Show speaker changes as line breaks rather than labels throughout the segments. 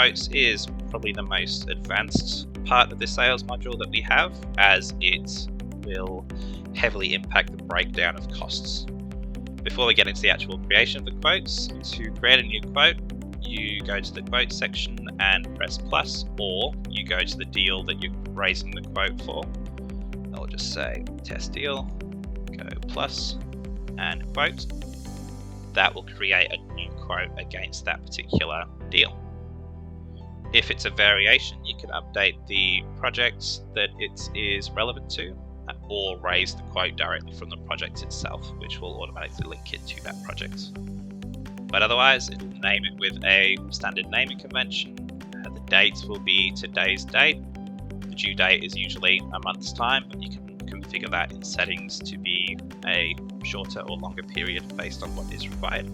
quotes is probably the most advanced part of the sales module that we have, as it will heavily impact the breakdown of costs. Before we get into the actual creation of the quotes, to create a new quote, you go to the quote section and press plus, or you go to the deal that you're raising the quote for. I'll just say test deal, go plus and quote. That will create a new quote against that particular deal. If it's a variation, you can update the projects that it is relevant to, or raise the quote directly from the project itself, which will automatically link it to that project. But otherwise, it will name it with a standard naming convention. The dates will be today's date. The due date is usually a month's time, but you can configure that in settings to be a shorter or longer period based on what is required.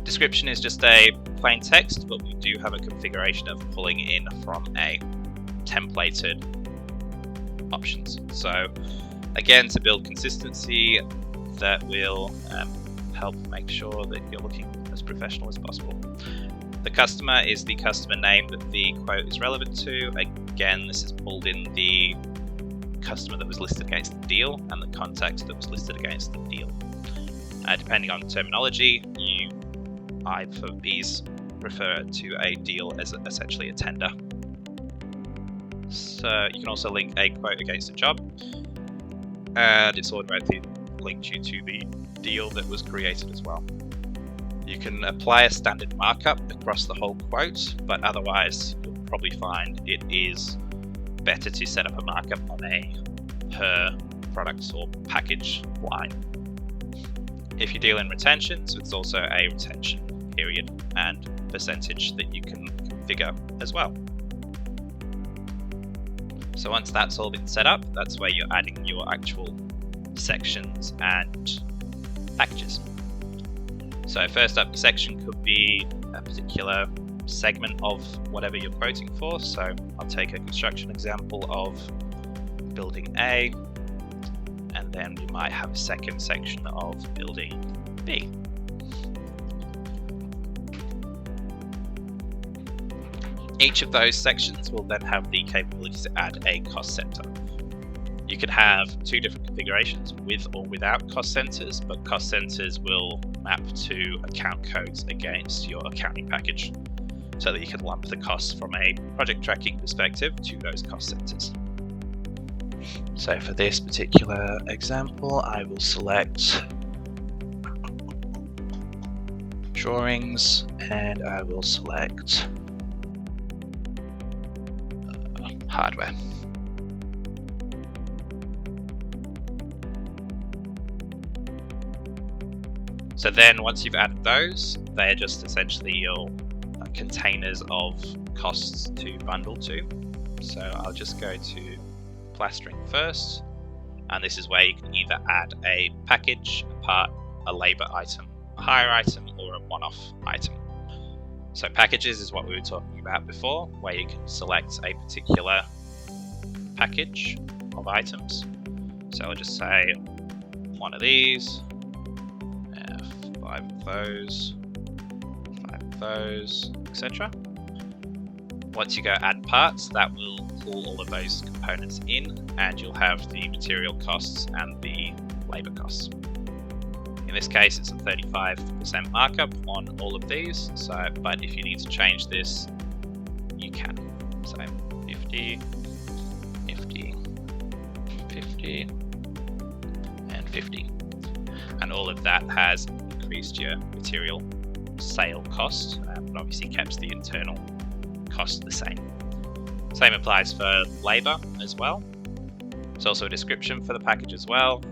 Description is just a plain text, but we do have a configuration of pulling in from a templated options. So again, to build consistency, that will help make sure that you're looking as professional as possible. The customer is the customer name that the quote is relevant to. Again, this is pulled in the customer that was listed against the deal and the contact that was listed against the deal. Depending on terminology, for these refer to a deal as essentially a tender. So you can also link a quote against a job, and it's automatically linked you to the deal that was created as well. You can apply a standard markup across the whole quote, but otherwise you'll probably find it is better to set up a markup on a per product or package line. If you deal in retentions, it's also a retention period and percentage that you can configure as well. So once that's all been set up, that's where you're adding your actual sections and packages. So first up, your section could be a particular segment of whatever you're quoting for. So I'll take a construction example of building A, and then we might have a second section of building B. Each of those sections will then have the capability to add a cost center. You can have two different configurations, with or without cost centers, but cost centers will map to account codes against your accounting package, so that you can lump the costs from a project tracking perspective to those cost centers. So for this particular example, I will select drawings, and I will select hardware. So then once you've added those, they're just essentially your containers of costs to bundle to. So I'll just go to plastering first, and this is where you can either add a package, a part, a labor item, a hire item, or a one-off item. So packages is what we were talking about before, where you can select a particular package of items. So I'll just say one of these, 5 of those, 5 of those, etc. Once you go add parts, that will pull all of those components in, and you'll have the material costs and the labor costs. In this case, it's a 35% markup on all of these. So, but if you need to change this, you can. So 50, 50, 50, and 50. And all of that has increased your material sale cost, but obviously kept the internal cost the same. Same applies for labor as well. There's also a description for the package as well,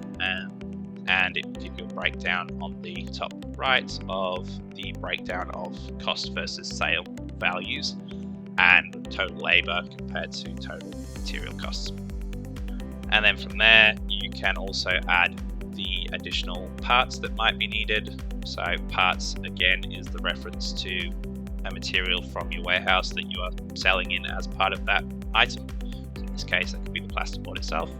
and it will give you a breakdown on the top right of the breakdown of cost versus sale values and total labor compared to total material costs. And then from there, you can also add the additional parts that might be needed. So parts, again, is the reference to a material from your warehouse that you are selling in as part of that item. So in this case, that could be the plasterboard itself.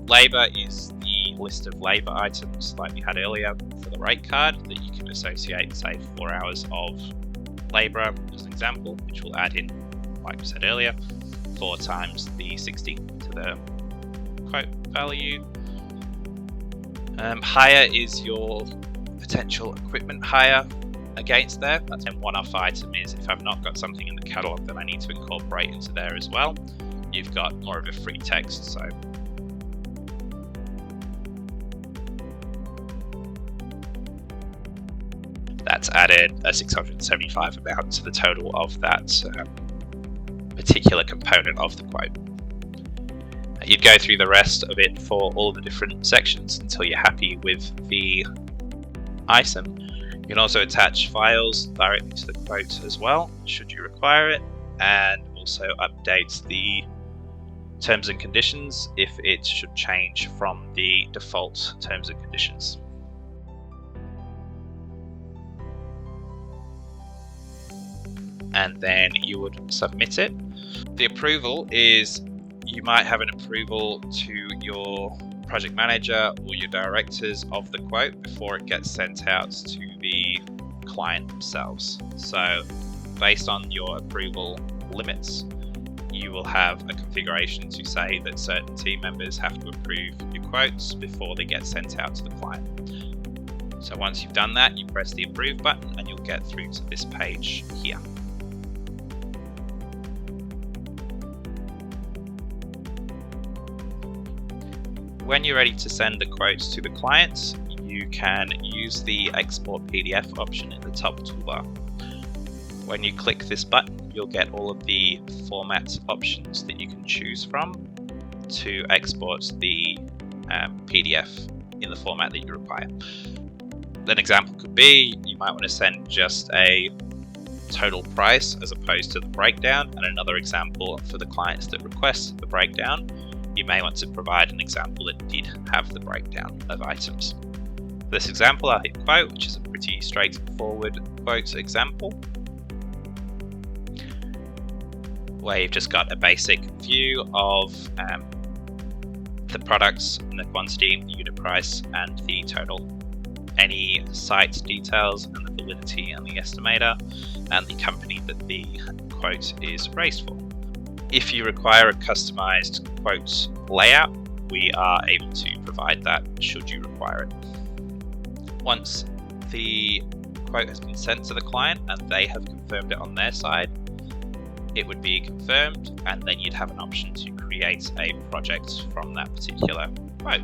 Labor is the list of labor items like we had earlier for the rate card that you can associate, say, 4 hours of labourer as an example, which will add in, like we said earlier, 4 times the 60 to the quote value. Hire is your potential equipment hire against there. That's a one-off item is if I've not got something in the catalog that I need to incorporate into there as well. You've got more of a free text, so that's added a 675 amount to the total of that particular component of the quote. You'd go through the rest of it for all the different sections until you're happy with the item. You can also attach files directly to the quote as well, should you require it, and also update the terms and conditions if it should change from the default terms and conditions. And then you would submit it. The approval is you might have an approval to your project manager or your directors of the quote before it gets sent out to the client themselves. So based on your approval limits, you will have a configuration to say that certain team members have to approve your quotes before they get sent out to the client. So once you've done that, you press the approve button and you'll get through to this page here. When you're ready to send the quotes to the clients, you can use the export PDF option in the top toolbar. When you click this button, you'll get all of the format options that you can choose from to export the PDF in the format that you require. An example could be you might want to send just a total price as opposed to the breakdown, and another example for the clients that request the breakdown, you may want to provide an example that did have the breakdown of items. For this example, I'll hit quote, which is a pretty straightforward quote example, where you've just got a basic view of the products and the quantity, the unit price, and the total. Any site details and the validity and the estimator, and the company that the quote is raised for. If you require a customized quote layout, we are able to provide that should you require it. Once the quote has been sent to the client and they have confirmed it on their side, it would be confirmed, and then you'd have an option to create a project from that particular quote.